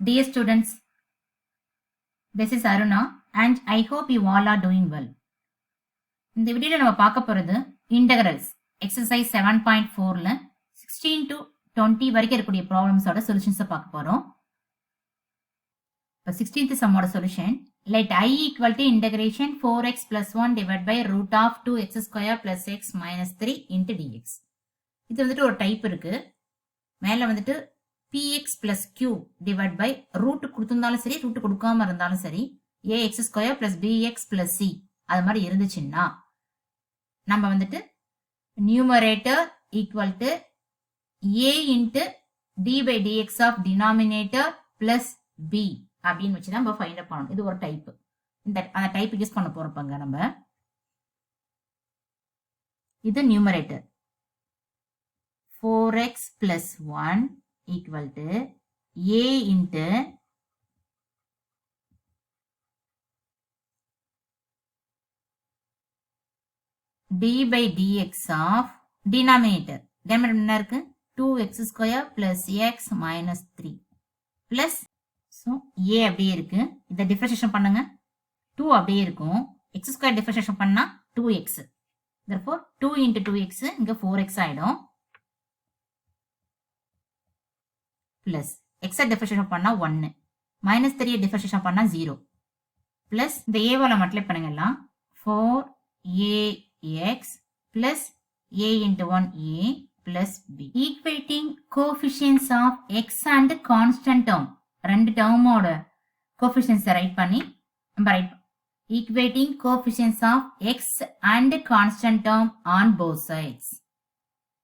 Dear students, this is Aruna and I hope you all are doing well. இந்த வீடியோல நம்ம பார்க்க போறது integrals exercise 7.4ல 16 to 20 வரைக்கும் இருக்கக்கூடிய ப்ராப்ளம்ஸோட சொல்யூஷன்ஸை பார்க்க போறோம். இப்போ 16th சம்மோட solution let I equal to integration 4x plus 1 divided by root of 2x square plus x minus 3 into dx. இது வந்துட்டு ஒரு டைப் இருக்கு. மேல வந்துட்டு px plus q divided by root கொடுத்திருந்தாலும் சரி root கொடுக்காம இருந்தாலும் சரி ax square plus bx plus c அது மாதிரி இருந்துச்சுன்னா நம்ம வந்துட்டு numerator equal to a into d by dx of denominator plus b அப்படின்னு வச்சு நம்ம ஃபைண்ட் அவுட் பண்ணணும். இது ஒரு டைப். அந்த டைப் யூஸ் பண்ண போறோம்ங்க நம்ம. இது numerator 4x plus 1 equal to a into d by dx of denominator. Denominator என்ன இருக்கு? 2x square plus x minus 3 plus so a அப்படியே இருக்கு. இதை டிஃபரன்ஷியேஷன் பண்ணுங்க. 2 அப்படியே இருக்கும். x square டிஃபரன்ஷியேஷன் பண்ணா 2x. therefore 2 into 2x இங்க 4x ஆயிடும். plus x டிஃபரன்ஷியேஷன் பண்ணா 1 minus 3 டிஃபரன்ஷியேஷன் பண்ணா 0 plus இந்த a வால மல்டிப்ளை பண்ணுங்கலாம் 4ax plus a into 1a plus b. Equating coefficients of x and constant term. ரெண்டு டேர்மோட கோஎஃபிஷியன்ட்ஸ் ரைட் பண்ணி நம்ம right equating coefficients of x and constant term on both sides.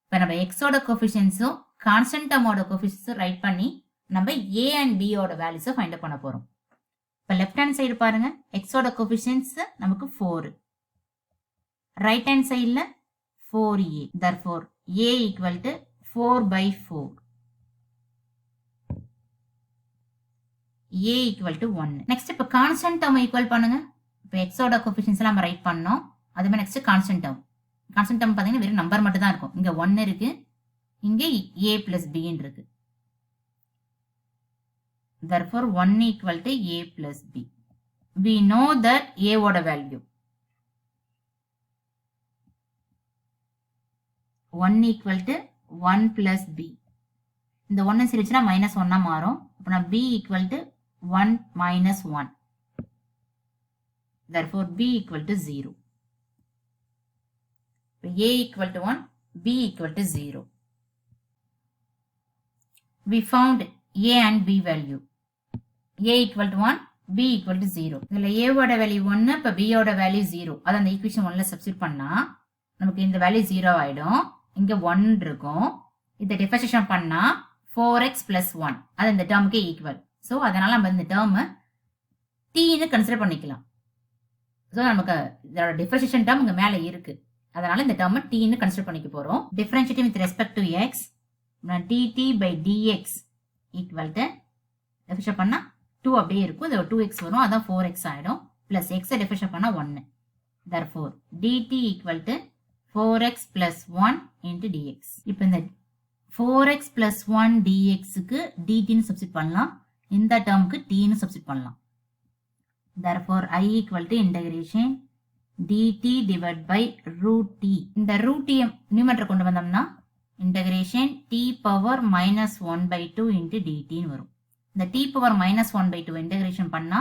இப்போ நம்ம x ஓட கோஎஃபிஷியன்ட்ஸும் constant டேர்மோட கோஎஃபிஷியன்ட்ஸும் right பண்ணி நம்ம a and b ஓட வேல்யூஸை ஃபைண்ட் அவுட் பண்ண போறோம். இப்போ லெஃப்ட் ஹேண்ட் சைடு பாருங்க x ஓட கோஎஃபிஷியன்ட்ஸ் நமக்கு 4. ரைட் ஹேண்ட் சைடுல 4a. therefore a equal to 4/4. a equal to 1. Next இப்போ கான்ஸ்டன்ட் டேர்ம் ஈக்குவல் பண்ணுங்க. இப்போ x ஓட கோஎஃபிஷியன்ட்ஸ் நம்ம ரைட் பண்ணோம். அதே மாதிரி next constant term. Constant term பாத்தீங்கன்னா வெறும் நம்பர் மட்டும் தான் இருக்கும். இங்க 1 இருக்கு, இங்க a plus b இருக்கு. therefore 1 equal to a plus b. we know that a ஓட value 1 equal to 1 plus b. இந்த 1 சிரிச்சுனா minus 1 மாறும். அப்போ நான் b equal to 1 minus 1. therefore b equal to 0. a equal to 1, b equal to 0. we found a and b value. a equal to 1, b equal to 0. இதுல a ஓட value 1, இப்ப b ஓட value 0. அத அந்த equation 1ல substitute பண்ணா நமக்கு இந்த value 0 ஆயிடும். இங்க 1 இருக்கும். இத டிஃபரன்ஷியேஷன் பண்ணா 4x plus 1. அது இந்த டேர்முக்கு ஈக்குவல். சோ அதனால நம்ம இந்த டேர்ம் t ன்னு கன்சிடர் பண்ணிக்கலாம். சோ நமக்கு இதோட டிஃபரன்ஷியேஷன் டேர்ம் இங்க மேல இருக்கு. அதனால இந்த டேர்ம் t ன்னு கன்சிடர் பண்ணிக்க போறோம். Differentiating with respect to x dt by dx equal to differentiate பண்ணா 2 அப்படியே இருக்கும். இது 2x வரும். அதான் 4x ஆயிடும். plus x டிஃபரன்ஷியேட் பண்ணா 1. therefore dt equal to 4x plus 1 into dx. இப்போ இந்த 4x plus 1 dx க்கு dt ன்னு சப்ஸ்டிட்யூட் பண்ணலாம். இந்த டேர்முக்கு t ன்னு சப்ஸ்டிட்யூட் பண்ணலாம். therefore I equal to integration dt divided by root t. இந்த root t நியூமரேட்டர் கொண்டு வந்தோம்னா integration t power minus 1/2 into dt ன்னு வரும். இந்த t power minus 1/2 இன்டகிரேஷன் பண்ணா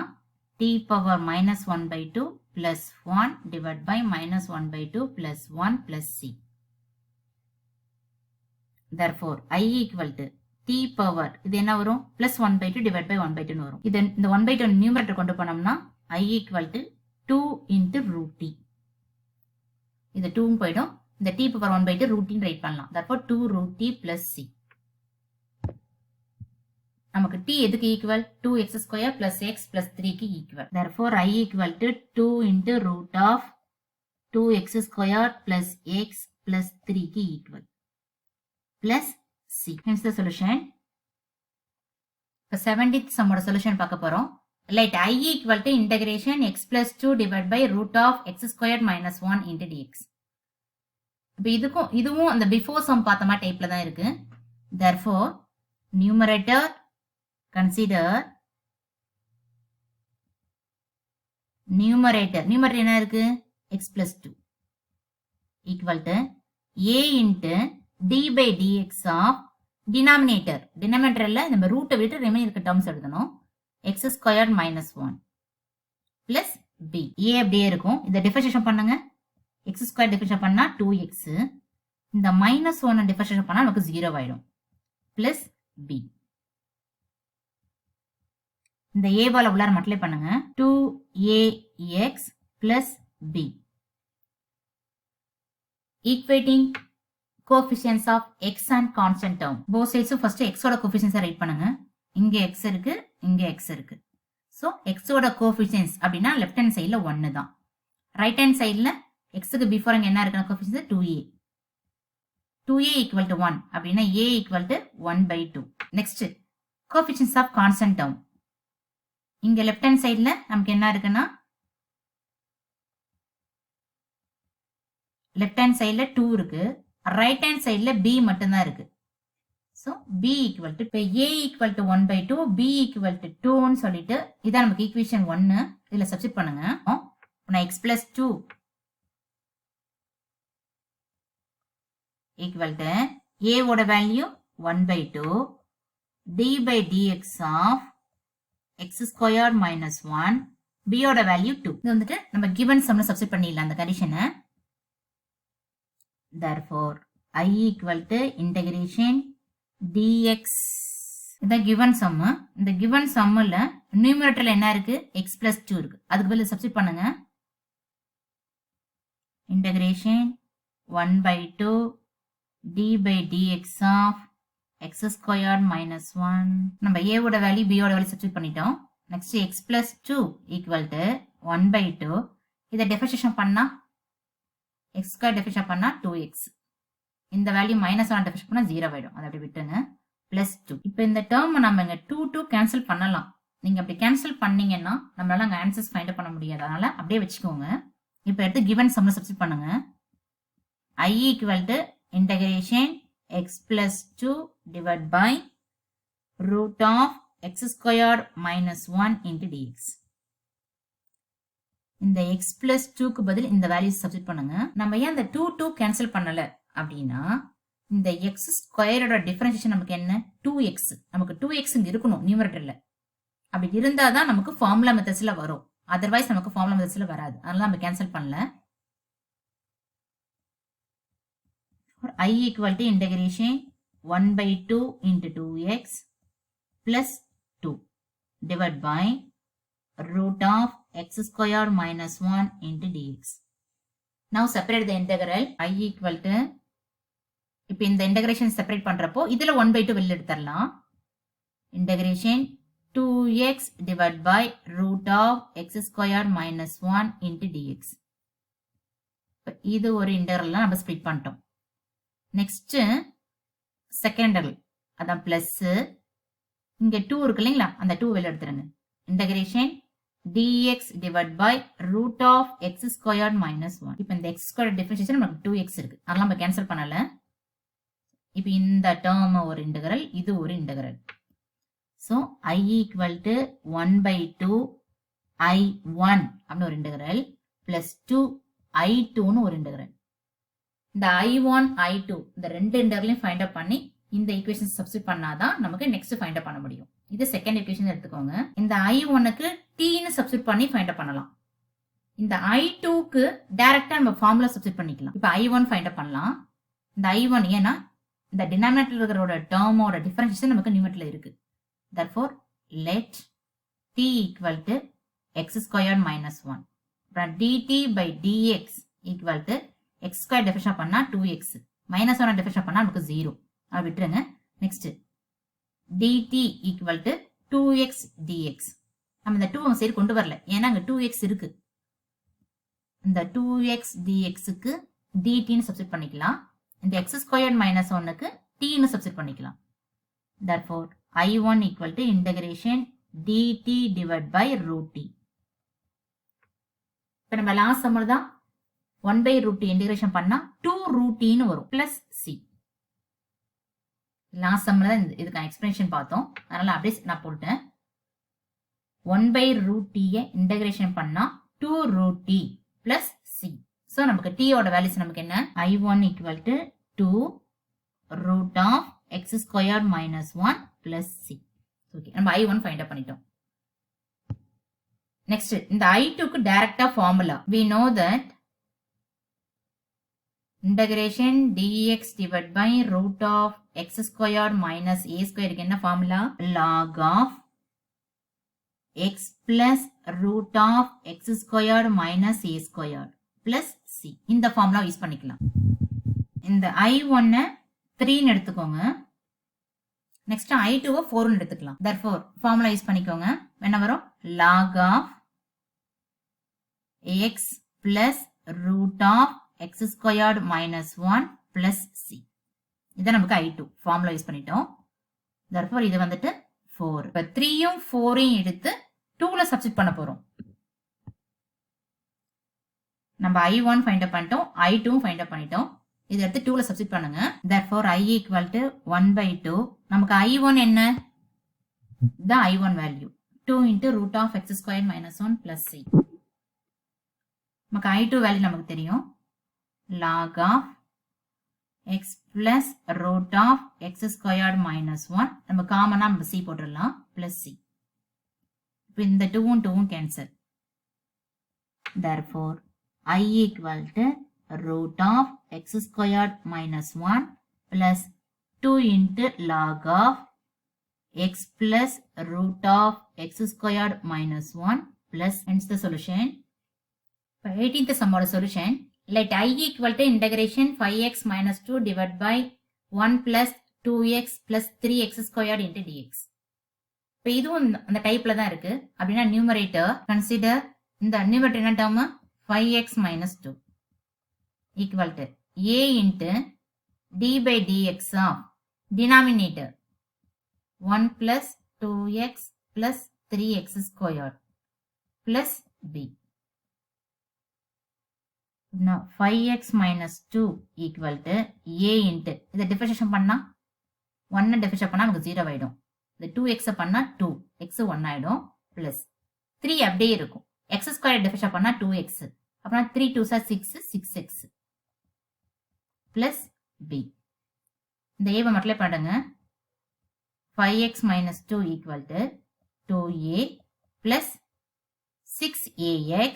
t power minus 1/2 plus 1 divided by minus 1/2 plus 1 plus c. therefore I equal to t power இது என்ன வரும் plus 1/2 divided by 1/2 ன்னு வரும். இது இந்த 1/2 நியூமரேட்டர் கொண்டு போனோம்னா I equal to 2 into root t. இது 2 போய்டும். இந்த t power 1/2 root t right பண்ணலாம். therefore 2 root t plus c. நமக்கு t எதுக்கு equal 2x square plus x plus 3 க்கு equal. therefore I equal to 2 into root of 2x square plus x plus 3 க்கு equal plus c. hence the solution. இப்போ 17th சம்மோட solution பார்க்க போறோம். let I equal to integration x plus 2 divided by root of x squared minus 1 into dx. இப்போ இதுவும் அந்த before some பார்த்த மாதிரி டைப்ல தான் இருக்கு. therefore numerator கன்சிடர் நியூமரேட்டர் என்ன இருக்கு x plus 2 equal to a into d by dx of denominatorல நம்ம ரூட்டை விட்டு ரிமைன் இருக்க டேர்ம்ஸ் எழுதணும் x squared minus 1 plus b a அப்படியே இருக்கும். இதை டிஃபரன்ஷியேஷன் பண்ணுங்க. x squared டிஃபரன்ஷியேட் பண்ணா 2x, இந்த மைனஸ் 1 டிஃபரன்ஷியேட் பண்ணா நமக்கு 0 ஆயிடும் plus b. இந்த a வால உள்ளார மல்டிப்ளை பண்ணுங்க. 2ax plus b. Equating coefficients of x and constant term. Both sides first x ஓட coefficients ரைட் பண்ணுங்க. இங்க x இருக்கு, இங்க x இருக்கு. So x ஓட coefficients அப்படின்னா left hand sideல 1 தான். right hand sideல x க்கு before இங்க என்ன இருக்குன்னா coefficients 2a. 2a equal to 1 அப்படின்னா a equal to 1 by 2. Next coefficients of constant term. இங்க left hand sideல நமக்கு என்ன இருக்குன்னா left hand sideல 2 இருக்கு, right hand sideல b மட்டும்தான் இருக்கு. So b equal to இப்போ a equal to 1 by 2, b equal to 2 ன்னு சொல்லிட்டு இதான் நமக்கு equation 1. இதுல சப்ஸ்டிட் பண்ணுங்க. நான் x plus 2 equal to a ஓட value 1 by 2 d by dx of x squared minus 1, b ஓட வேல்யூ 2. இது வந்துட்டு நம்ம given sumல சப்ஸ்டிட் பண்ணிடலாம் அந்த கண்டிஷனை. Therefore I equal to integration dx. இதான் given sum. இந்த given sumல நியூமரேட்டர்ல என்ன இருக்கு x plus 2 இருக்கு, அதுக்கு பதிலா சப்ஸ்டிட் பண்ணுங்க. integration 1 by 2 d by dx of x squared minus 1. நம்ம a ஓட வேல்யூ b ஓட வேல்யூ சப்ஸ்டிட் பண்ணிட்டோம். Next x plus 2 equal to 1 by 2. இதை டிஃபரன்ஷியேஷன் பண்ணா x ஸ்கொயர் டிஃபரன்ஷியேட் பண்ணா 2x. இந்த வேல்யூ மைனஸ் 1 டிஃபரன்ஷியேட் பண்ணா 0 ஆயிடும். அதை அப்படி விட்டுங்க. பிளஸ் 2. இப்போ இந்த டேர்ம் நம்ம இங்க 2 கேன்சல் பண்ணலாம். நீங்க அப்படி கேன்சல் பண்ணீங்கன்னா நம்மளால அங்க ஆன்சர்ஸ் ஃபைண்ட் பண்ண முடியாது. அதனால அப்படியே வச்சுக்கோங்க. இப்போ எடுத்து given sumல சப்ஸ்டிட் பண்ணுங்க. I equal to integration x plus 2 divided by root of x squared minus 1 into dx. இந்த x plus 2க்கு பதில் இந்த வேல்யூ சப்ஸ்டிட் பண்ணுங்க. நம்ம ஏன் இந்த 2 கேன்சல் பண்ணல அப்படின்னா இந்த x ஸ்கொயரோட டிஃபரன்ஷியேஷன் நமக்கு என்ன 2x. நமக்கு 2x இங்க இருக்கணும் நியூமரேட்டர்ல. அப்படி இருந்தாதான் நமக்கு ஃபார்முலா மெத்தட்ஸ்ல வரும். அதர்வைஸ் நமக்கு ஃபார்முலா மெத்தட்ஸ்ல வராது. அதனால நம்ம கேன்சல் பண்ணல. I equal to integration 1 by 2 into 2x plus 2 divided by root of x squared minus 1 into dx. Now separate the integral. I equal to இப்போ இந்த இன்டகிரேஷன் செப்பரேட் பண்றப்போ இதுல 1 by 2 வெளில எடுத்துடலாம். Integration 2x divided by root of x squared minus 1 into dx. இது ஒரு integral நம்ம split பண்ணிட்டோம். நெக்ஸ்ட் செகண்ட் இன்டகிரல் அதான் பிளஸ் இங்க 2 இருக்கு இல்லைங்களா, அந்த 2 வெளில எடுத்துருங்க. Integration dx divided by root of x squared minus 1. இப்போ இந்த x squared டிஃபரன்ஷியேஷன் நமக்கு 2x இருக்கு. அதனால நம்ம கேன்சல் பண்ணல. இப்போ இந்த டேர்ம் ஒரு இன்டகிரல், இது ஒரு integral. So I equal to 1 by 2 I1 அப்படின்னு ஒரு இன்டகிரல் பிளஸ் 2 I2ன்னு ஒரு இன்டகிரல். இந்த I1 I2 இந்த ரெண்டு இன்டகிரலையும் ஃபைண்ட் அவுட் பண்ணி இந்த ஈக்குவேஷன் சப்ஸ்டிட் பண்ணாதான் நமக்கு நெக்ஸ்ட் ஃபைண்ட் அவுட் பண்ண முடியும். இது செகண்ட் ஈக்குவேஷன் எடுத்துக்கோங்க. இந்த I1க்கு tன்னு சப்ஸ்டிட் பண்ணி ஃபைண்ட் அவுட் பண்ணலாம். இந்த I2க்கு டைரக்டா நம்ம ஃபார்முலா சப்ஸ்டிட் பண்ணிக்கலாம். இப்போ I1 ஃபைண்ட் அவுட் பண்ணலாம். இந்த I1 ஏன்னா இந்த டினாமினேட்டர்ல இருக்கிறோட டேர்மோட டிஃபரன்ஷியேஷன் நமக்கு நியூமரேட்டர்ல இருக்கு. Therefore let t equal to x squared minus 1. அப்புறம் dt by dx equal to x squared differentiate பண்ணா 2x. மைனஸ் 1 டிஃபரன்ஷியேட் பண்ணா நமக்கு 0. அதை விட்டுருங்க. Next dt equal to 2x dx. நம்ம இந்த 2 சைடு கொண்டு வரல ஏன்னா அங்க 2x இருக்கு. இந்த 2x dxக்கு dtன்னு சப்ஸ்டிட் பண்ணிக்கலாம். இந்த x squared minus 1க்கு tன்னு சப்ஸ்டிட் பண்ணிக்கலாம். Therefore I1 equal to integration dt divided by root t. இப்போ நம்ம லாஸ்ட் சம்மர் தான் 1 by root t இன்டகிரேஷன் பண்ணா 2 root tன்னு வரும் பிளஸ் c. லாஸ்ட் சம்மில் தான் இதுக்கு எக்ஸ்பிளனேஷன் பார்த்தோம். அதனால் அப்படியே நான் போட்டேன். 1/√t இன்டகிரேஷன் பண்ணால் 2√t + c. ஸோ நமக்கு t-ஓட வேல்யூஸ் நமக்கு என்ன? I1 = 2√(x² - 1) + c. ஓகே, நம்ம I1 ஃபைண்ட் அவுட் பண்ணிட்டோம். நெக்ஸ்ட் இந்த I2க்கு டைரக்டா formula. we know that integration dx divided by √(x² - a²) க்கு என்ன formula? log of x plus √(x² - a² plus c. இந்த ஃபார்முலா யூஸ் பண்ணிக்கலாம். இந்த I1 3 ன்னு எடுத்துக்கோங்க. நெக்ஸ்ட் I2 4 ன்னு எடுத்துக்கலாம். therefore ஃபார்முலா யூஸ் பண்ணிக்கோங்க. என்ன வரும்? log of x plus √(x² - 1) plus c. இதை நமக்கு I2 ஃபார்முலா யூஸ் பண்ணிட்டோம். therefore இது வந்துட்டு 4. இப்போ 3யும் 4யும் எடுத்து 2ல சப்ஸ்டிட் பண்ண போறோம். நம்ம I1 ஃபைண்ட் அவுட் பண்ணிட்டோம், I2 ஃபைண்ட் அவுட் பண்ணிட்டோம். இதை எடுத்து 2ல சப்ஸ்டிட் பண்ணுங்க. therefore I = 1/2. நமக்கு I1 என்ன? the I1 value 2 × √(x² - 1) plus c. நமக்கு I2 வேல்யூ நமக்கு தெரியும். log of x plus √(x² - 1) நம்ம காமனா நம்ம c போட்டுடலாம் plus c. இப்போ இந்த 2ம் 2ம் cancel. therefore I = √(x² - 1) plus 2 × log of x plus √(x² - 1) plus hence the solution. 18th சம்மோட solution. let I = integration 5x - 2 divided by 1 plus 2x plus 3x² into dx. இப்போ இதுவும் அந்த டைப்ல தான் இருக்கு. அப்படின்னா நியூமரேட்டர் கன்சிடர் இந்த நியூமரேட்டர் என்ன term? 5x - 2 equal to a into d/dx of denominator 1 plus 2x plus 3x² plus b. Now 5x - 2 equal to a into இதை டிஃபரன்ஷியேஷன் பண்ணா 1 டிஃபரன்ஷியேட் பண்ணா நமக்கு 0 ஆயிடும். இந்த 2x பண்ணா 2 x 1 ஆயிடும் பிளஸ் 3 அப்படியே இருக்கும். x² டிஃபரன்ஷியேட் பண்ணா 2x. அப்பனா 3 2s are 6 6x plus b. இந்த a வை மல்டிப்ளை பண்ணுங்க. 5x - 2 equal to 2a plus 6ax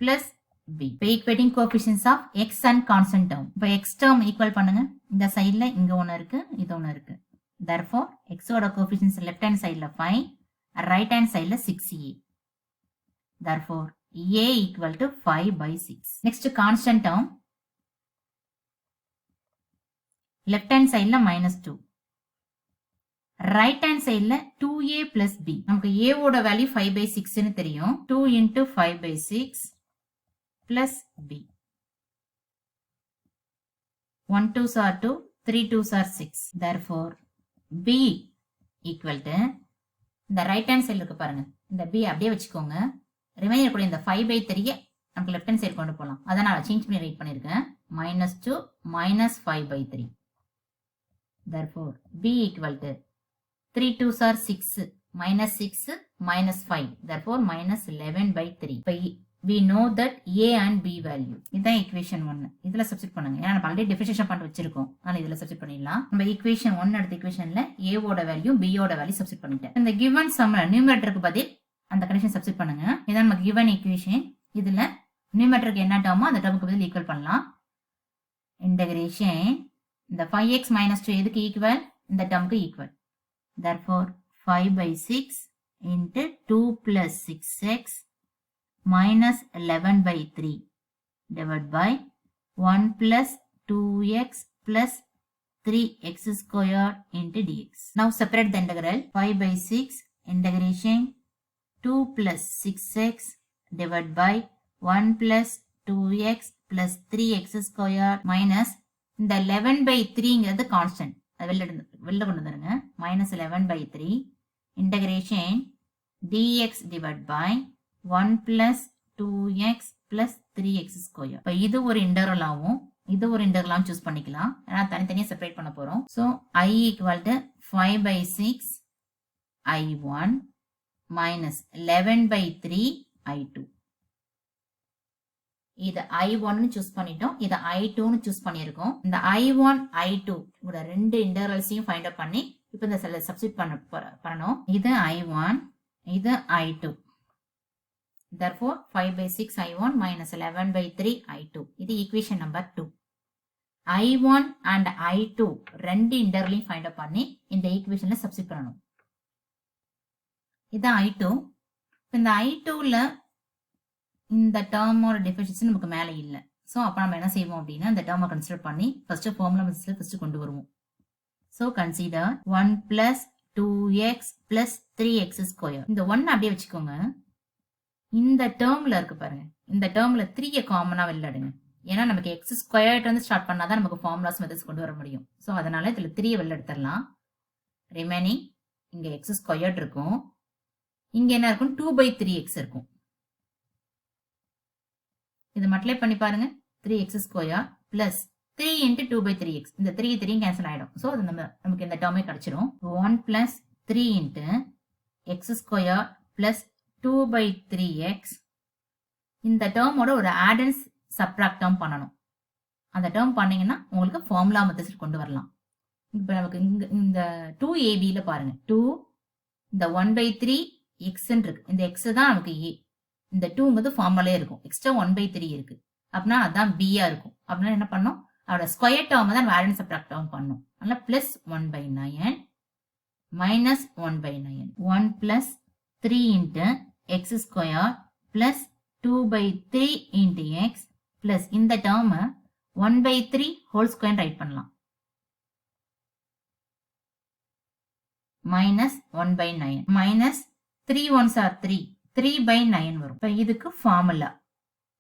plus b. இப்போ equating coefficients of x and constant term. இப்போ x term ஈக்குவல் பண்ணுங்க. இந்த சைடுல இங்க ஒன்னு இருக்கு, இது ஒன்னு இருக்கு. therefore x ஓட coefficients left hand sideல 5, right hand sideல 6a. therefore a equal to 5/6. next constant term. left hand sideல -2, right hand sideல 2a plus b. நமக்கு a ஓட வேல்யூ 5/6 ன்னு தெரியும். 2 × 5/6 plus b. 1 2s are 2, 3 2s are 6. therefore b equal to இந்த right hand side இருக்கு பாருங்க. இந்த b அப்படியே வச்சுக்கோங்க. ரிமைனிங் கூட இந்த 5/3 நமக்கு left hand side கொண்டு போலாம். அத நான் சேஞ்ச் பண்ணி ரைட் பண்ணிருக்கேன். -2 -5/3. therefore b equal to 3 2s are 6, -6 -5. therefore -11/3. இப்போ we know that a and b value. இதான் equation 1. இதுல சப்ஸ்டிட் பண்ணுங்க. ஏன்னா நம்ம ஆல்ரெடி டிஃபரன்ஷியேஷன் பண்ணி வச்சிருக்கோம். அதனால இதுல சப்ஸ்டிட் பண்ணிடலாம். நம்ம equation 1 அடுத்த equationல a ஓட வேல்யூ b ஓட வேல்யூ சப்ஸ்டிட் பண்ணிட்டேன். இந்த given sumல நியூமரேட்டருக்கு பதில் அந்த கண்டிஷன் சப்ஸ்டிட் பண்ணுங்க. இதான் நம்ம given equation. இதுல நியூமரேட்டருக்கு என்ன டேர்மோ அந்த டேர்முக்கு பதில் ஈக்குவல் பண்ணலாம். இன்டகிரேஷன் இந்த 5x - 2 எதுக்கு ஈக்குவல்? இந்த டேர்முக்கு equal. therefore 5/6 into 2 plus 6x minus 11/3 divided by 1 plus 2x plus 3x² into dx. Now separate the integral. 5/6 integration 2 plus 6x divided by 1 plus 2x plus 3x² minus இந்த 11/3ங்கிறது constant. அது வெளில கொண்டு வந்துருங்க. -11/3 integration dx divided by 1 plus 2x plus 3x². இப்போ இது ஒரு interval ஆகும், இது ஒரு இன்டர்வலாக சூஸ் பண்ணிக்கலாம். ஏன்னா தனித்தனியாக செப்பரேட் பண்ண போகிறோம். So I equal to 5/6 I1 minus 11/3 I2. இது I1 சூஸ் பண்ணிட்டோம். இது I2 சூஸ் பண்ணியிருக்கோம். இந்த I1 I2 கூட ரெண்டு இன்டர்வல்ஸையும் ஃபைண்ட் அவுட் பண்ணி இப்போ இந்த செல்ல சப்ஸ்டிட் பண்ணணும். இது I1, இது I2. Therefore 5/6 I1 minus 11/3 I2. இது equation number 2. I1 and I2 ரெண்டு இன்டர்வலையும் ஃபைண்ட் அவுட் பண்ணி இந்த ஈக்குவேஷன்ல சப்ஸ்டிட் பண்ணணும். இது I2. இந்த I2ல இந்த டேர்மோட டிஃபரன்ஷியேஷன் நமக்கு மேலே இல்லை. ஸோ அப்போ நம்ம என்ன செய்வோம் அப்படின்னா இந்த டேர்மை கன்சிடர் பண்ணி ஃபர்ஸ்ட் ஃபார்முலா மெத்தட்ல ஃபர்ஸ்ட் கொண்டு வருவோம். So consider 1 + 2x + 3x square. இந்த 1 அப்படியே வச்சுக்கோங்க. இந்த டேர்ம்ல இருக்கு பாருங்க, இந்த டேர்ம்ல 3 காமனா வெளில எடுங்க. ஏன்னா நமக்கு எக்ஸ் ஸ்கொயர்ட் வந்து ஸ்டார்ட் பண்ணாதான் நமக்கு ஃபார்முலாஸ் மெத்தட்ஸ் கொண்டு வர முடியும். ஸோ அதனால இதுல 3 வெளில எடுத்துடலாம். ரிமைனிங் இங்க எக்ஸ் ஸ்கொயர்ட் இருக்கும், இங்க என்ன இருக்கும் 2/3x இருக்கும். இதை மல்டிப்ளை பண்ணி பாருங்க. 3x square plus 3 × 2/3x. இந்த 3 கேன்சல் ஆயிடும். ஸோ அது நமக்கு இந்த டேர்மே கிடைச்சிரும். 1 + 3 × x ஸ்கொயர் பிளஸ் 2/3x. இந்த டேர்மோட ஒரு ஆட் அண்ட் சப்ட்ராக்ட் டேர்ம் பண்ணணும். அந்த டேர்ம் பண்ணீங்கன்னா உங்களுக்கு ஃபார்முலா மெத்தட்ஸ் கொண்டு வரலாம். இப்போ நமக்கு இந்த 2ab பாருங்க, 2 இந்த 1/3x இருக்கு. இந்த x தான் நமக்கு a. இந்த 2ங்கிறது ஃபார்முலாலே இருக்கும். எக்ஸ்ட்ரா 1/3 இருக்கு அப்படின்னா அதான் b-ஆ இருக்கும். அப்படின்னா என்ன பண்ணணும், அதோட ஸ்கொயர் டேர்ம் தான் ஆட் அண்ட் சப்ட்ராக்ட் டேர்ம் பண்ணணும். அதனால +1/9 - 1/9. 1 + 3 × x square plus 2/3 × x plus இந்த டேர்ம் 1/3 ஹோல் ஸ்கொயர் ரைட் பண்ணலாம். -1/9 -3 1s are 3, 3/9 வரும். இப்போ இதுக்கு formula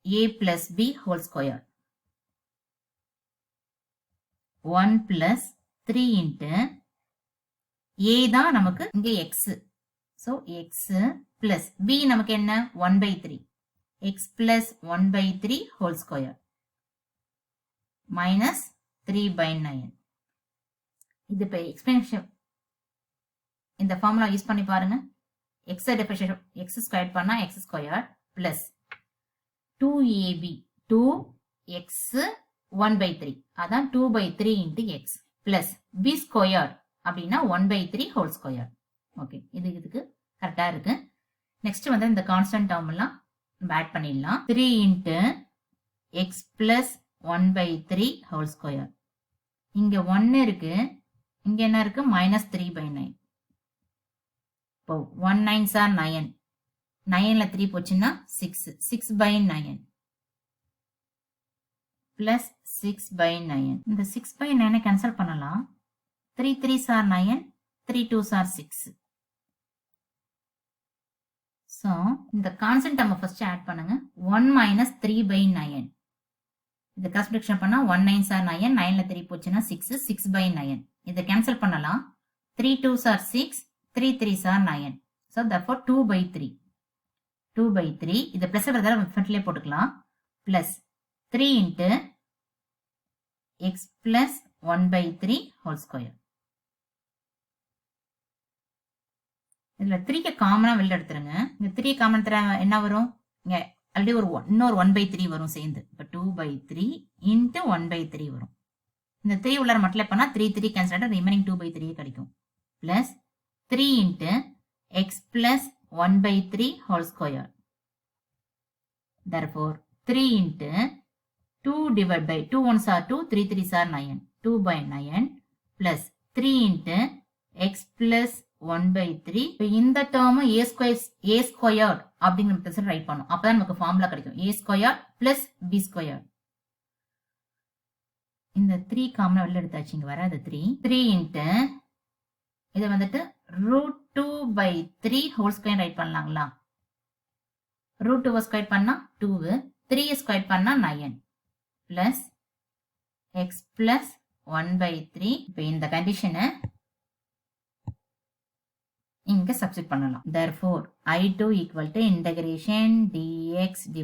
a + b whole square. 1 + 3 × a தான் நமக்கு இங்க x. So x plus b நமக்கு என்ன 1/3. x + 1/3 whole square -3/9. இது இப்போ எக்ஸ்பென்ஷன் இந்த ஃபார்முலா யூஸ் பண்ணி பாருங்க. x டிஃபரன்ஷியேட் x ஸ்கொயர் பண்ணா x square plus 2ab 2x 1/3 அதான் 2/3 × x பிளஸ் b ஸ்கொயர் அப்படின்னா 1/3 ஹோல் ஸ்கொயர். ஓகே, இதுக்கு கரெக்டா இருக்கு. நெக்ஸ்ட் வந்து இந்த கான்ஸ்டன்ட் டேர்ம் எல்லாம் நம்ம ஆட் பண்ணிடலாம். 3 × x + 1/3 ஹோல் ஸ்கொயர். இங்க 1 இருக்கு, இங்க என்ன இருக்கு -3/9. இப்போ 1 9s are 9. 9ல 3 போச்சுன்னா 6. 6/9 பிளஸ் 6/9. இந்த 6/9 கேன்சல் பண்ணலாம். 3 3s are 9, 3 2s are 6. So இந்த கான்ஸ்டன்ட் நம்ம ஃபர்ஸ்ட் ஆட் பண்ணுங்க. 1 - 3/9. இதை கிராஸ் மல்டிப்ளிகேஷன் பண்ணா 1 9s are 9, 9ல 3 போச்சுன்னா 6, 6/9. இதை கேன்சல் பண்ணலாம். 3 2s are 6, 3 3s are 9. So therefore 2/3. 2/3 இதை பிளஸ் வரதால ஃப்ரண்ட்லயே போட்டுக்கலாம். Plus 3 × x + 1/3 whole square. இதுல 3 காமனா வெளில எடுத்துருங்க. இந்த 3 காமன் தர என்ன வரும், இங்க ஆல்ரெடி இன்னொரு 1/3 வரும் சேர்ந்து. இப்போ 2/3 × 1/3 வரும். இந்த 3 உள்ளார மல்டிப்ளை பண்ணா 3 3 கேன்சல் ஆகிட்டு ரிமைனிங் 2/3 கிடைக்கும். Plus 3 × x + 1/3 whole square. therefore 3 × 2 / 2 1s are 2, 3 3s are 9, 2/9 plus 3 × x + 1/3. இப்போ இந்த டேர்ம் a ஸ்கொயர் அப்படிங்கிற மெத்தட்ல ரைட் பண்ணும். அப்பதான் நமக்கு ஃபார்முலா கிடைக்கும். a square plus b square. இந்த 3 காமனா வெளில எடுத்தாச்சு. இங்க வராது 3. 3 × இதை வந்துட்டு √2/3 ஹோல் ஸ்கொயர் ரைட் பண்ணலாங்களா? √2 ஸ்கொயர் பண்ணா 2, 3 ஸ்கொயர் பண்ணா 9 பிளஸ் x + 1/3. இப்போ இந்த கண்டிஷனை இங்க சப்ஸ்டிட் பண்ணலாம். therefore I2 = integration dx /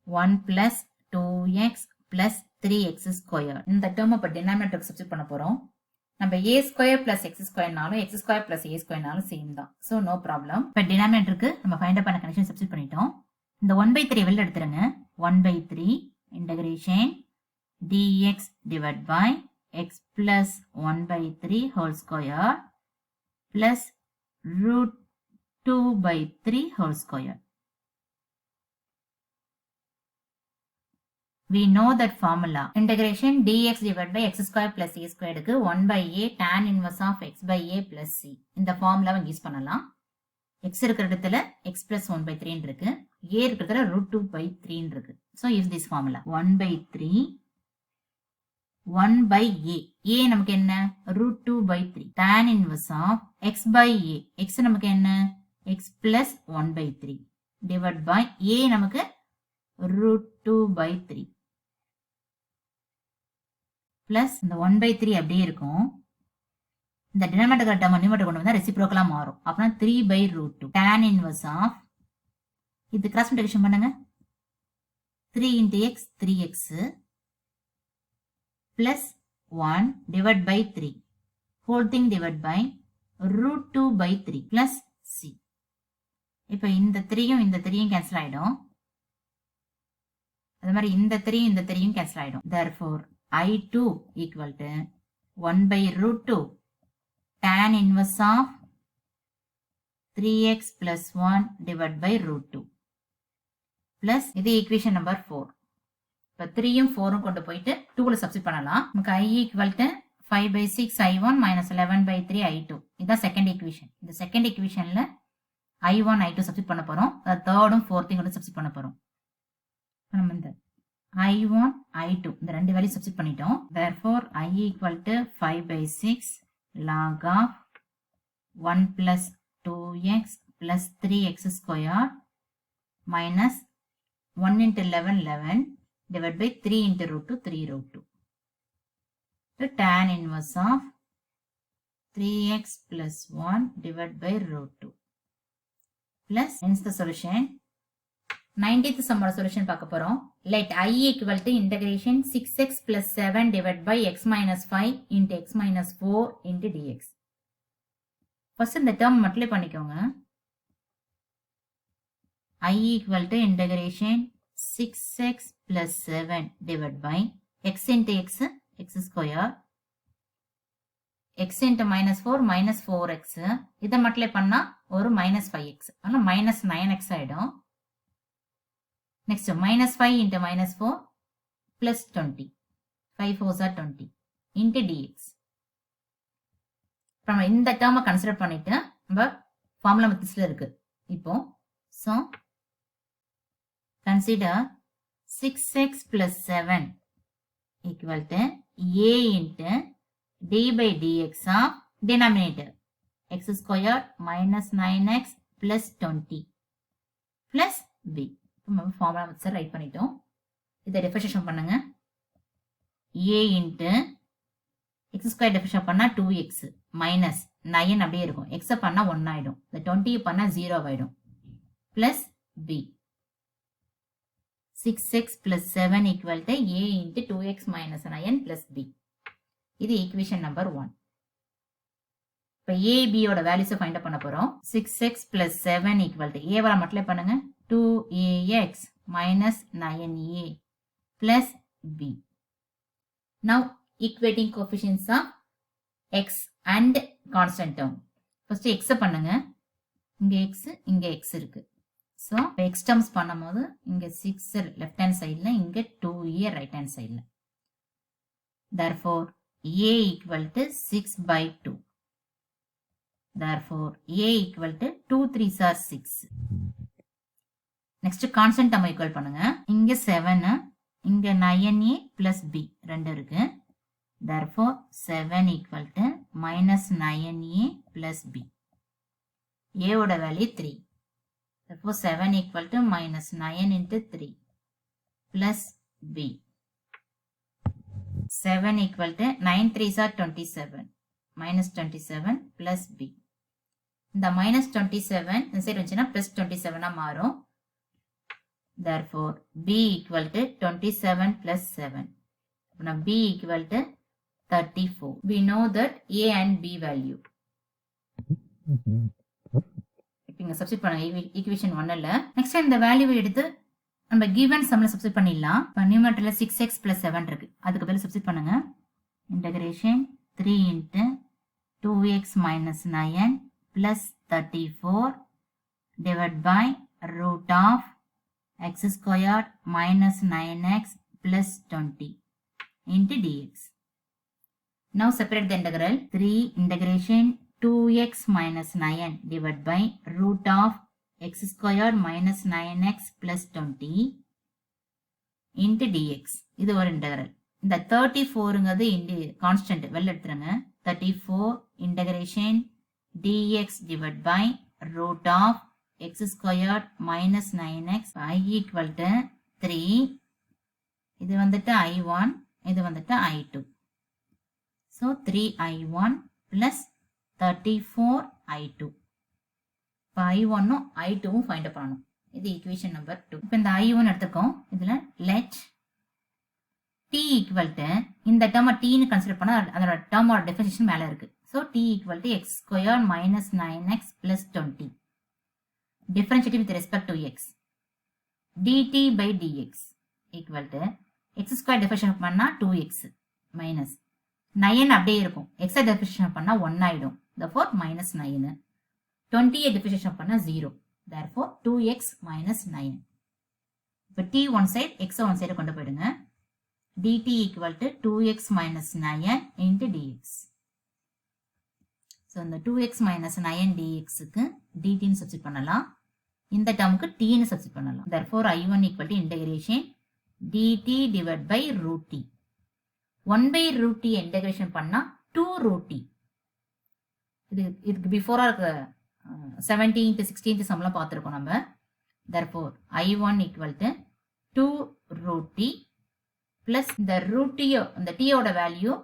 1 + 2x plus 3x square. இந்த term அப்ப denominator substitute பண்ண போறோம். நம்ம a square plus x square நாலும் x square plus a square நாலும் same தான். So no problem. இப்ப denominatorக்கு நம்ம find பண்ண condition substitute பண்ணிட்டோம். இந்த 1/3 வெளில எடுத்துருங்க. 1/3 integration dx divided by x plus 1/3 whole square plus root 2/3 whole square. We know that formula. Integration dx divided by x square plus a square க்கு 1/a tan inverse of x by a plus c. இந்த formula use பண்ணலாம். x இருக்கிற இடத்துல x plus 1/3 இருக்கு. a இருக்கிற இடத்துல root 2/3 இருக்கு. So use this formula. 1/3 1/a. a நமக்கு என்ன? root 2/3. tan inverse of x by a. x நமக்கு என்ன? x plus 1/3 divided by a நமக்கு root 2/3 plus இந்த 1/3 அப்படியே இருக்கும். இந்த denominator term numerator கொண்டு வந்தா reciprocal மாறும். அப்பனா 3/√2 tan inverse of இது cross multiplication பண்ணுங்க. 3 into x 3x plus 1 divided by 3 whole thing divided by root 2/3 plus c. இப்போ இந்த 3யும் இந்த 3யும் cancel ஆயிடும். அதே மாதிரி இந்த 3யும் cancel ஆயிடும். Therefore I2 equal to 1/√2 tan inverse of 3x plus 1 divided by root 2 plus இது equation number 4. இப்போ 3யும் 4ம் கொண்டு போயிட்டு 2ல substitute பண்ணலாம். நமக்கு I equal to 5/6 I1 minus 11/3 I2. இதுதான் second equation. இந்த second equationல I1 I2 substitute பண்ண போறோம். தேர்டும் ஃபோர்த்தையும் கொண்டு substitute பண்ண போறோம். நம்ம இந்த I1 I2 இந்த ரெண்டு வேல்யூ substitute பண்ணிட்டோம். Therefore I equal to 5/6 log of 1 plus 2x plus 3x square minus 1 into 11 11 divided by 3 into root 2 3 root 2. So tan inverse of 3x plus 1 divided by root 2 plus hence the solution. 90th சம்மோட solution பார்க்க போறோம். Let I equal to integration 6x plus 7 divided by x minus 5 into x minus 4 into dx. First இந்த term multiply பண்ணிக்கோங்க. I equal to integration 6x plus 7 divided by x into x x square x into minus 4 minus 4x இதை multiply பண்ணா ஒரு minus 5x அதனால minus 9x ஆயிடும். Next, minus 5 into minus 4 plus 20. 5 4s are 20 into dx. நம்ம இந்த டேர்மை consider பண்ணிட்டு நம்ம ஃபார்முலா மெத்தட்ஸ்ல இருக்கு. இப்போ so consider 6x plus 7 equal to a into d by dx of denominator x squared minus 9x plus 20 plus b. நம்ம formula methods right பண்ணிட்டோம். இதை டிஃபரன்ஷியேஷன் பண்ணுங்க. a into x square differentiate பண்ணா 2x minus 9 அப்படியே இருக்கும். x பண்ணா 1 ஆயிடும். இந்த 20 பண்ணா 0 ஆயிடும். Plus b 6x plus 7 equal to a into 2x minus 9 plus b. இது ஈக்குவேஷன் நம்பர் 1. இப்போ a b ஓட வேல்யூஸை ஃபைண்ட் அவுட் பண்ண போறோம். 6x plus 7 equal to a வர மல்டிப்ளை பண்ணுங்க. 2ax minus 9a plus b. Now equating coefficients of x and constant term. First x பண்ணுங்க. இங்க x இங்க x இருக்கு. So x terms பண்ணும்போது இங்க 6 left hand sideல இங்க 2a right hand sideல. Therefore a equal to 6/2. Therefore a equal to 2 3s are 6. Next constant term equal பண்ணுங்க. இங்க 7 இங்க 9a plus b ரெண்டு இருக்கு. Therefore 7 equal to minus 9a plus b. a ஓட value 3. Therefore 7 equal to minus 9 into 3 plus b. 7 equal to 9 3s are 27 minus 27 plus b. இந்த minus 27 இந்த side வந்துச்சுன்னா plus 27 மாறும். Therefore, b equal to 27 plus 7. Now, b equal to 34. We know that a and b value. இப்போ இங்க substitute பண்ணுங்க equation 1ல. Next இந்த வேல்யூவை எடுத்து நம்ம given sumல சப்ஸ்டிட் பண்ணிடலாம். இப்போ நியூமரேட்டர்ல 6x plus 7 இருக்கு. அதுக்கு பதிலா சப்ஸ்டிட் பண்ணுங்க. Integration 3 into 2x minus 9 plus 34 divided by root of x squared minus 9x plus 20 into dx. Now separate the integral. 3 integration 2x minus 9 divided by root of x squared minus 9x plus 20 into dx. இது ஒரு integral. இந்த 34ங்கிறது constant வெளில எடுத்துருங்க. 34 integration dx divided by root of x squared minus 9x I equal to 3. இது வந்துட்டு I1, இது வந்துட்டு I2. So 3I1 plus 34I2. இப்போ I1ம் I2ம் ஃபைண்ட் அவுட் பண்ணணும். இது ஈக்குவேஷன் நம்பர் 2. இப்போ இந்த I1 எடுத்துக்கோம். இதுல let t equal to இந்த டேர்மை t னு கன்சிடர் பண்ணா அதோட டேர்மோட டெஃபினிஷன் மேல இருக்கு. So t equal to x squared minus 9x plus 20. Differentiate with respect to x. dt by dx equal to x square differentiate பண்ணா 2x minus 9 அப்படியே இருக்கும். x differentiate பண்ணா 1 ஆயிடும். Therefore minus 9. 20 differentiate பண்ணா 0. Therefore 2x minus 9. இப்போ t one side, x one side கொண்டு போயிடுங்க. dt equal to 2x minus 9 into dx. So இந்த 2x minus 9 dx க்கு dt னு சப்ஸ்டிட் பண்ணலாம். இந்த டேர்முக்கு t னு சப்ஸ்டிட் பண்ணலாம். Therefore I1 equal to integration dt divided by root t. 1 by root t integration பண்ணா 2 root t. இதுக்கு பிஃபோரா இருக்க 17th 16th சம்லாம் பார்த்திருக்கோம் நம்ம. Therefore I1 equal to 2 root t plus the root t அந்த t ஓட value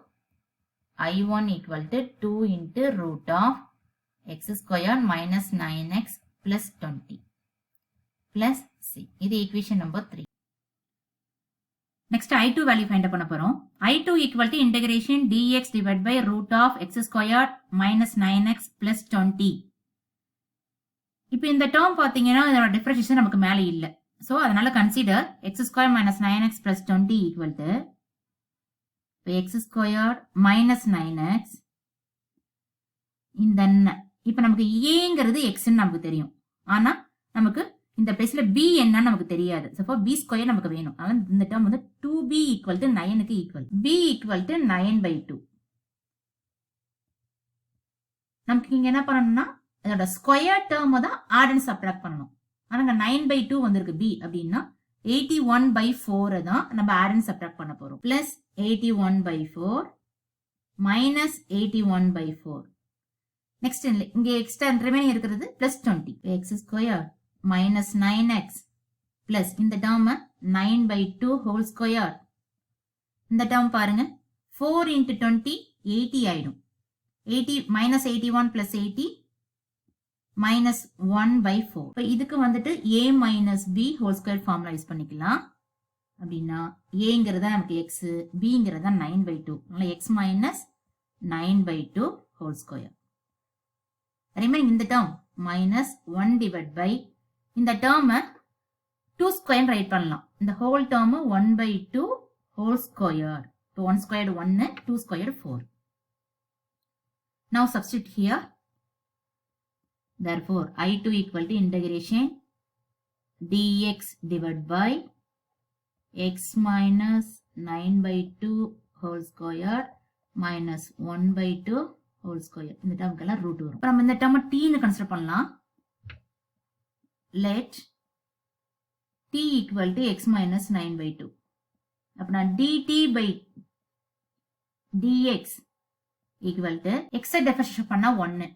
I1 equal to 2 into root of x squared minus 9x plus 20 plus c. இது equation number 3. Next I2 value find பண்ண போறோம். I2 equal to integration dx divided by root of x squared minus 9x plus 20. இப்போ இந்த term பாத்தீங்கன்னா இதோட differentiation நமக்கு மேல இல்ல. So அதனால consider x squared minus 9x plus 20 equal to x squared minus 9x இந்த இப்போ நமக்கு ஏங்கிறது x ன்னு நமக்கு தெரியும். ஆனா நமக்கு இந்த பிளேஸ்ல b என்னன்னு நமக்கு தெரியாது. So b ஸ்கொயர் நமக்கு வேணும். அதனால இந்த டேர்ம் வந்து 2b equal to 9 க்கு ஈக்குவல். b equal to 9/2. நமக்கு இங்க என்ன பண்ணணும்னா இதோட ஸ்கொயர் டேர்ம் தான் ஆட் அண்ட் சப்ட்ராக்ட் பண்ணணும். ஆனா 9/2 வந்திருக்கு b அப்படின்னா 81/4 தான் நம்ம ஆட் அண்ட் சப்ட்ராக்ட் பண்ண போறோம். Plus 81/4 minus 81/4. நெக்ஸ்ட் இங்க எக்ஸ்ட்ரா ரிமைனிங் இருக்கிறது plus 20. x square minus 9x plus இந்த டேர்ம் 9/2 ஹோல் ஸ்கொயர். இந்த டேர்ம் பாருங்க 4 into 20 80 ஆயிடும். 80 minus 81 plus 80 minus 1/4. இப்போ இதுக்கு வந்துட்டு a minus b whole square formula use பண்ணிக்கலாம். அப்படின்னா aங்கிறதா நமக்கு x, bங்கிறதா 9/2. அதனால x minus 9/2 whole square. Remaining இந்த டேர்ம் minus 1 divided by இந்த டேர்ம் 2 ஸ்கொயர் ரைட் பண்ணலாம். இந்த whole term 1/2 whole square. So 1 squared 1, 2 squared 4. Now substitute here. Therefore I2 equal to integration dx divided by x minus 9/2 whole square minus 1/2 whole square. இந்த டேர்முக்கெல்லாம் root வரும். இப்போ நம்ம இந்த டேர்மை t னு கன்சிடர் பண்ணலாம். Let t equal to x minus 9/2. அப்படின்னா dt by dx equal to x டெஃபரன்ஷியேட் பண்ணா 1,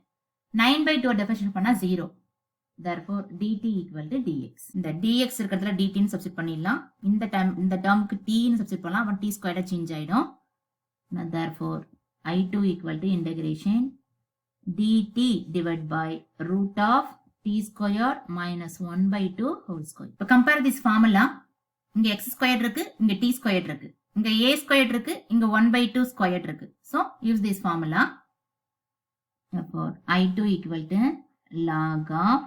9/2 டெஃபரன்ஷியேட் பண்ணா 0. Therefore dt equal to dx. இந்த dx இருக்கிறதுல dt னு சப்ஸ்டிட் பண்ணிடலாம். இந்த டேர்முக்கு t னு சப்ஸ்டிட் பண்ணலாம். அப்ப t ஸ்கொயர்டா சேஞ்ச் ஆயிடும். Therefore I2 equal to integration dt divided by root of t squared minus 1 by 2 whole square. இப்போ compare this formula. இங்க x squared இருக்கு, இங்க t squared இருக்கு. இங்க a squared இருக்கு, இங்க 1 by 2 squared இருக்கு. So, use this formula. Therefore, I2 equal to log of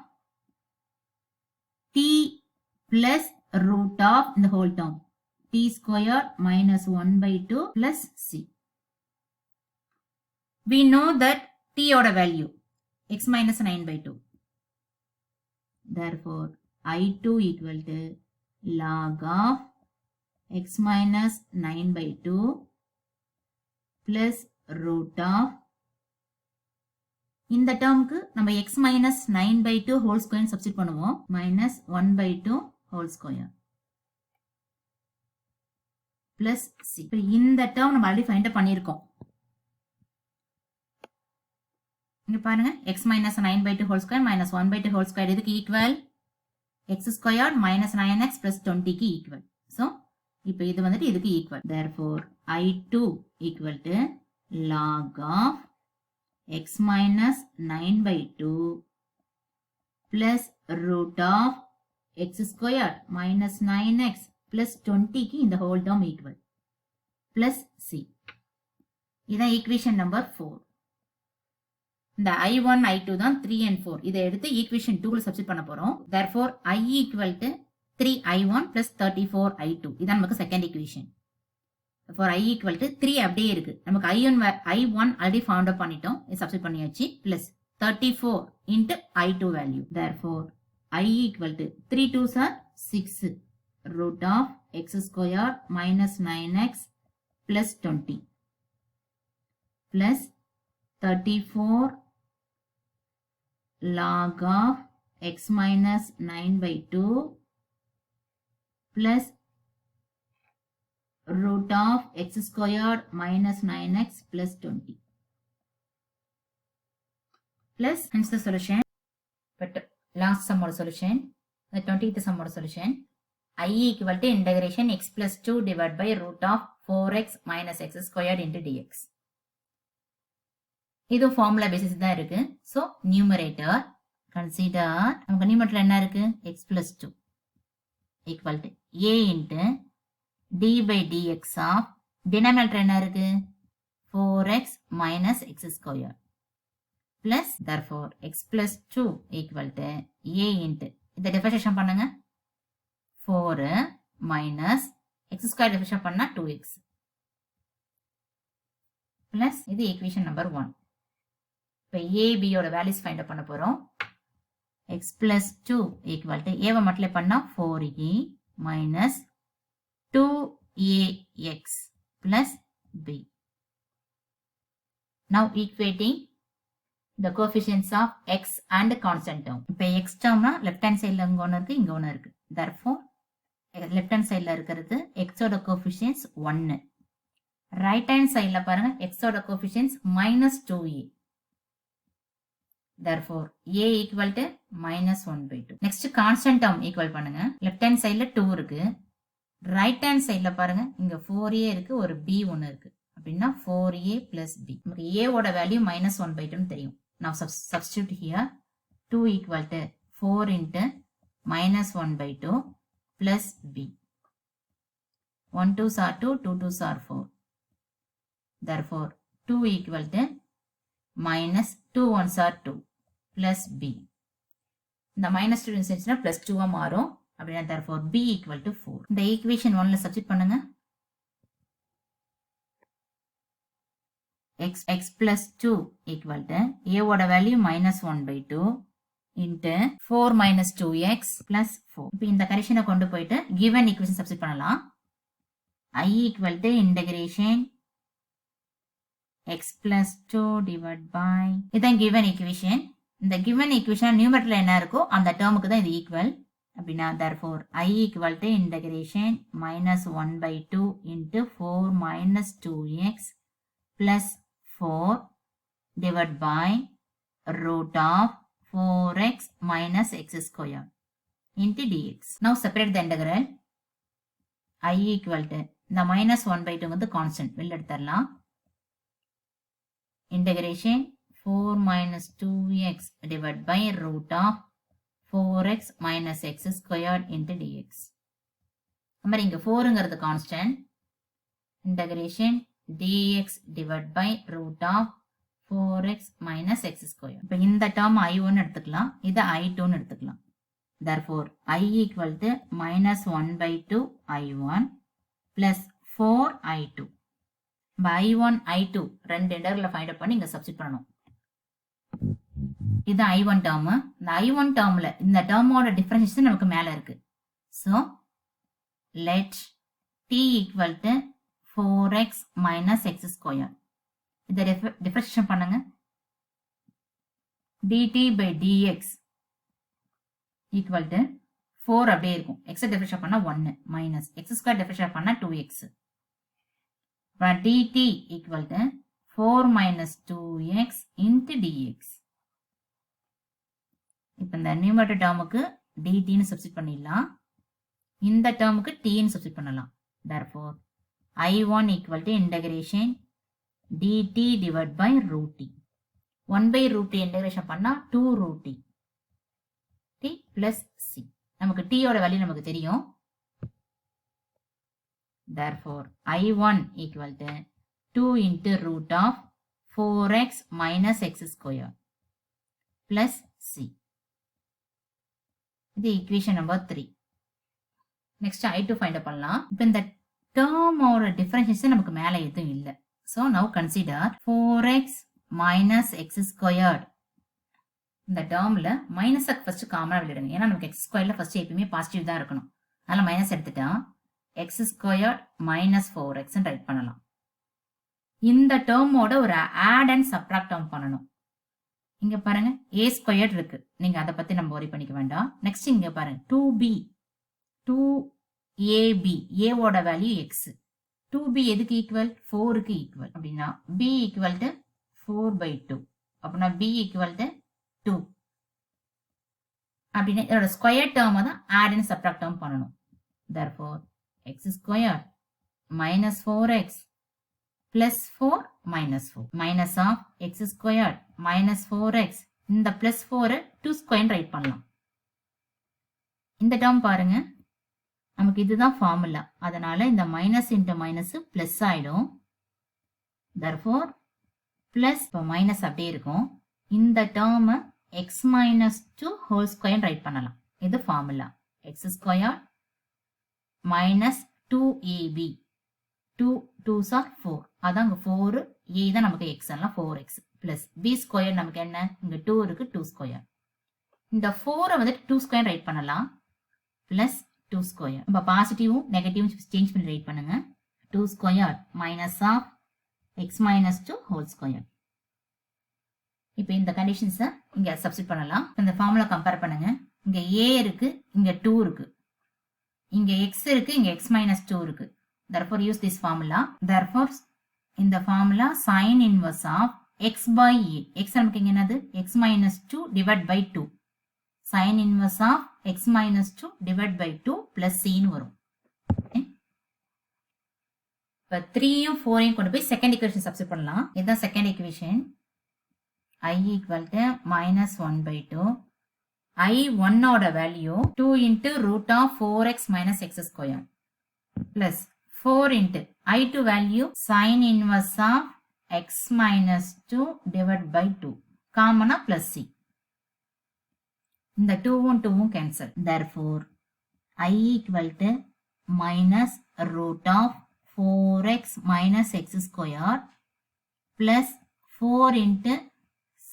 t plus root of the whole term. T squared minus 1 by 2 plus c. We know that t oda value x minus 9 by 2. Therefore, I2 equal to log of x minus 9 by 2 plus root of இந்த டேர்முக்கு நம்ம x minus 9 by 2 whole square substitute பண்ணுவோம் minus 1 by 2 whole square plus c. இப்போ இந்த term நம்ம already find பண்ணியிருக்கோம். இங்க பாருங்க x minus 9 by 2 whole square minus 1 by 2 whole square இதுக்கு equal x squared minus 9x plus 20 க்கு ஈக்குவல். ஸோ இப்போ இது வந்துட்டு இதுக்கு equal. therefore I2 equal to log of x minus 9 by 2 plus root of x squared minus 9x plus 20 க்கு இந்த whole term equal plus c. இதான் equation number 4. இந்த I1, I2 தான் 3 and 4. இதை எடுத்து equation 2ல substitute பண்ண போறோம். therefore I equal to 3I1 plus 34I2. இதான் நமக்கு second equation. therefore I equal to 3 அப்படியே இருக்கு. நமக்கு I1 already found out பண்ணிட்டோம். இது substitute பண்ணியாச்சு. plus 34 into I2 value. therefore I equal to 3 2s are 6 root of x squared minus 9x plus 20 plus 34 log of x minus 9 by 2 plus root of x squared minus 9x plus 20 plus hence the solution. But last sum or solution, the 20th sum or solution, I equal to integration x plus 2 divided by root of 4x minus x squared into dx. இது formula basis தான் இருக்கு. So numerator consider நமக்கு numerator என்ன இருக்கு x plus 2 equal to a into d by dx of denominator என்ன இருக்கு 4x minus x squared plus therefore x plus 2 equal to a into இதை differentiation பண்ணுங்க 4 minus x squared differentiation பண்ணா 2x plus இது equation number 1. இப்போ a b ஓட values find பண்ண போறோம். x plus 2 equal to a வை மல்டிப்ளை பண்ணா 4a minus 2ax plus b. Now equating the coefficients of x and constant term. இப்போ x termனா left hand sideல இங்க ஒன்னு இருக்கு இங்க ஒன்னு இருக்கு. therefore left hand sideல இருக்கிறது x ஓட coefficients 1. right hand sideல பாருங்க x ஓட coefficients minus 2a. therefore a equal to minus 1 by 2. next constant term equal பண்ணுங்க. left hand sideல 2 இருக்கு. right hand sideல பாருங்க இங்க 4a இருக்கு ஒரு b ஒன்னு இருக்கு. அப்படின்னா 4a plus b. நமக்கு a ஓட வேல்யூ minus 1 by 2 தெரியும். now substitute here 2 equal to 4 into minus 1 by 2 plus b. 1 2s are 2, 2 2s are 4. therefore 2 equal to minus 2 1s are 2 plus b. இந்த minus 2 இருந்துச்சுன்னா plus 2 மாறும். அப்படின்னா therefore b equal to 4. இந்த equation 1ல substitute பண்ணுங்க. x plus 2 equal to a ஓட value minus 1 by 2 into 4 minus 2x plus 4. இப்போ இந்த கரெக்ஷனை கொண்டு போயிட்டு given equation substitute பண்ணலாம். I equal to integration x plus 2 divided by இதான் given equation. இந்த given equation numeratorல என்ன இருக்கோ அந்த டேர்முக்கு தான் இது ஈக்குவல். அப்படின்னா therefore I equal to integration minus 1 by 2 into 4 minus 2x plus 4 divided by root of 4x minus x square into dx. Now separate the integral. I equal to the minus 1 by 2 வந்து constant வெளில எடுத்துடலாம். integration 4 minus 2x divided by root of 4x minus x squared into dx. மாதிரி இங்க 4ங்கிறது constant. Integration dx divided by root of 4x minus x squared. இப்போ இந்த term I1 எடுத்துக்கலாம், இது I2 எடுத்துக்கலாம். Therefore I equal to minus 1 by 2 I1 plus 4 I2. இப்போ I1 I2 ரெண்டு இன்டர்வல்ல ஃபைண்ட் அவுட் பண்ணி இங்க சப்ஸ்டிட் பண்ணணும். இது I1 டேர்ம். இந்த I1 டேர்ம்ல இந்த டேர்மோட டிஃபரன்ஷியேஷன் நமக்கு மேல இருக்கு. So let t equal to 4x minus x square. இதை டிஃபரன்ஷியேஷன் பண்ணுங்க. dt by dx equal to 4 அப்படியே இருக்கும். x டிஃபரன்ஷியேட் பண்ணா 1 minus x square டிஃபரன்ஷியேட் பண்ணா 2x. dt equal to 4 minus 2x into dx. இப்போ இந்த நியூமரேட்டர் டேர்முக்கு dt ன்னு substitute பண்ணிடலாம், இந்த டேர்முக்கு t ன்னு சப்ஸ்டிட் பண்ணலாம். therefore I1 equal to integration dt divided by root t. 1 by root t integration பண்ணா 2 root t t plus c. நமக்கு t ஓட வேல்யூ நமக்கு தெரியும். therefore I1 equal to 2 into root of 4x minus x square plus c. இது equation number 3. next I2 find out பண்ணலாம். இப்போ இந்த டேர்மோட differentiation நமக்கு மேல எதுவும் இல்லை. so now consider 4x minus x squared. இந்த டேர்ம்ல மைனஸ் ஃபர்ஸ்ட் காமனா வெளியிடுங்க, ஏன்னா நமக்கு எக்ஸ் ஸ்கொயர்ல ஃபர்ஸ்ட் எப்பயுமே பாசிட்டிவ் தான் இருக்கணும். அதனால மைனஸ் எடுத்துட்டா X squared minus 4x right பண்ணலாம். இந்த டேர்மோட ஒரு ஆட் அண்ட் சப்ட்ராக்ட் டேர்ம் பண்ணணும். இங்க பாருங்க a ஸ்கொயர்ட் இருக்கு, நீங்க அதை பத்தி நம்ம worry பண்ணிக்க வேண்டாம். நெக்ஸ்ட் இங்க பாருங்க 2b 2ab, a ஓட வேல்யூ x, 2b எதுக்கு ஈக்குவல் 4க்கு ஈக்குவல் அப்படின்னா b ஈக்குவல் டு 4/2 அப்படின்னா b ஈக்குவல் டு 2 அப்படின்னா இதோட ஸ்கொயர் டேர்ம் தான் ஆட் அண்ட் சப்ட்ராக்ட் டேர்ம் பண்ணணும். therefore x squared minus 4x plus 4 minus 4 minus of x squared minus 4x. இந்த plus 4 2 square right பண்ணலாம். இந்த டேர்ம் பாருங்க நமக்கு இதுதான் ஃபார்முலா, அதனால இந்த மைனஸ் இன்டு மைனஸ் பிளஸ் ஆயிடும். therefore பிளஸ் மைனஸ் அப்படியே இருக்கும். இந்த term x minus 2 whole square right பண்ணலாம். இது formula x squared minus 2ab 2 2s are 4, அதான் 4 a தான் நமக்கு x எல்லாம் 4x plus b ஸ்கொயர் நமக்கு என்ன இங்க 2 இருக்கு 2 ஸ்கொயர். இந்த 4 வந்துட்டு 2 ஸ்கொயர் ரைட் பண்ணலாம் plus 2 ஸ்கொயர். இப்போ பாசிட்டிவும் நெகட்டிவும் சேஞ்ச் பண்ணி ரைட் பண்ணுங்க. 2 square minus of x minus 2 whole square. இப்போ இந்த கண்டிஷன்ஸை இங்க சப்ஸ்டிட் பண்ணலாம். இந்த ஃபார்முலா கம்பேர் பண்ணுங்க. இங்க a இருக்கு, இங்க 2 இருக்கு, இங்க x இருக்கு, இங்க x minus 2 இருக்கு. therefore use this formula. therefore இந்த formula sin inverse of x by a. x நமக்கு இங்க என்னது x minus 2 divided by 2. sin inverse of x minus 2 divided by 2 plus c ன்னு வரும். இப்போ 3யும் 4யும் கொண்டு போய் செகண்ட் ஈக்குவேஷன் சப்ஸ்டிட் பண்ணலாம். இதுதான் second equation. I equal to minus 1 by 2. I1 ஓட value 2 into root of 4x minus x square plus 4 into I2 value sin inverse of x minus 2 divided by 2. காமனா plus c. இந்த 2வும் 2வும் cancel. therefore I equal to minus root of 4x minus x square plus 4 into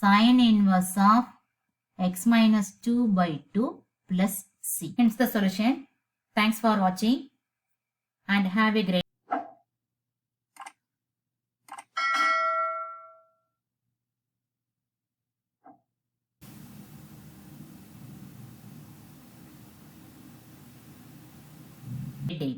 sin inverse of x minus 2 by 2 plus c. Hence the solution. Thanks for watching and have a great day.